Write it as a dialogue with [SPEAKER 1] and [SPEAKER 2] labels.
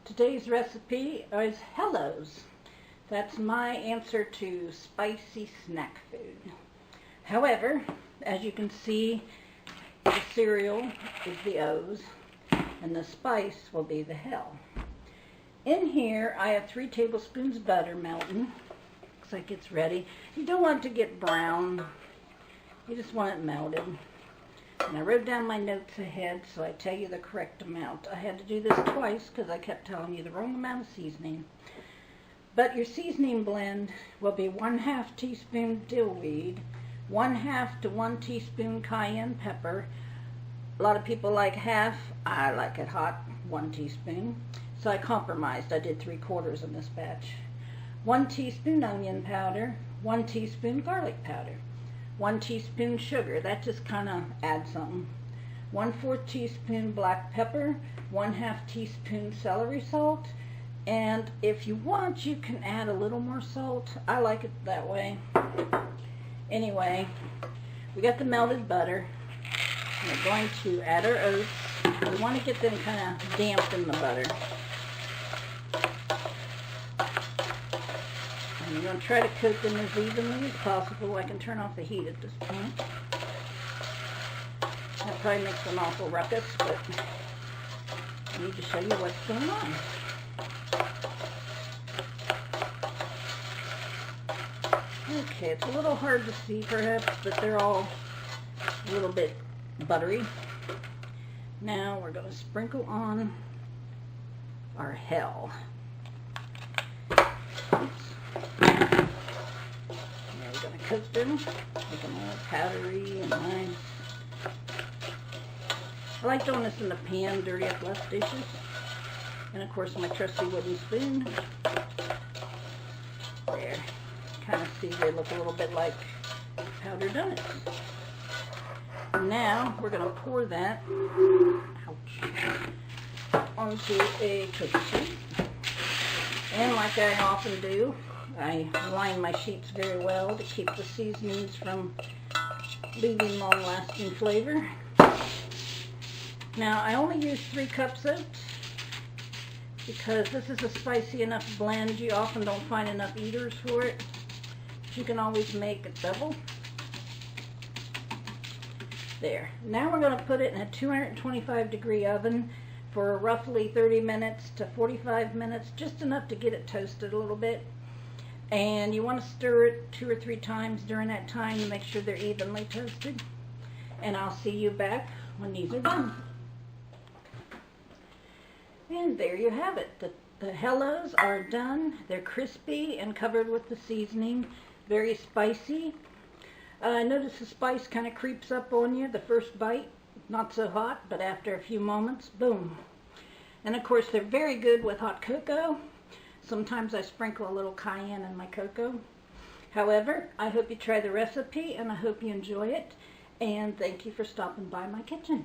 [SPEAKER 1] Today's recipe is Hello's. That's my answer to spicy snack food. However, as you can see, the cereal is the O's and the spice will be the Hell. In here, I have 3 tablespoons of butter melting. Looks like it's ready. You don't want it to get brown. You just want it melted. And I wrote down my notes ahead, so I tell you the correct amount. I had to do this twice because I kept telling you the wrong amount of seasoning. But your seasoning blend will be 1/2 teaspoon dill weed, 1/2 to 1 teaspoon cayenne pepper. A lot of people like half. I like it hot, 1 teaspoon. So I compromised. I did 3/4 in this batch. 1 teaspoon onion powder, 1 teaspoon garlic powder, 1 teaspoon sugar. That just kind of adds something. 1/4 teaspoon black pepper, 1/2 teaspoon celery salt, and if you want, you can add a little more salt. I like it that way. Anyway, we got the melted butter. We're going to add our oats. We want to get them kind of damp in the butter. And you're going to try to coat them as evenly as possible. I can turn off the heat at this point. That probably makes an awful ruckus, but I need to show you what's going on. Okay, it's a little hard to see perhaps, but they're all a little bit buttery. Now we're going to sprinkle on our Hell. Now we're going to coat them, make them all powdery and nice. I like doing this in the pan, dirty up left dishes. And of course my trusty wooden spoon. There. Kind of see they look a little bit like powdered donuts. Now we're going to pour that onto a cookie sheet. And like I often do, I line my sheets very well to keep the seasonings from leaving long-lasting flavor. Now I only use 3 cups of oats because this is a spicy enough blend. You often don't find enough eaters for it. You can always make it double. There. Now we're going to put it in a 225-degree oven for roughly 30 minutes to 45 minutes, just enough to get it toasted a little bit. And you want to stir it 2 or 3 times during that time to make sure they're evenly toasted. And I'll see you back when these are done. And there you have it. The Hellos are done. They're crispy and covered with the seasoning. Very spicy. Notice the spice kind of creeps up on you the first bite. Not so hot, but after a few moments, boom. And of course they're very good with hot cocoa. Sometimes I sprinkle a little cayenne in my cocoa. However, I hope you try the recipe and I hope you enjoy it. And thank you for stopping by my kitchen.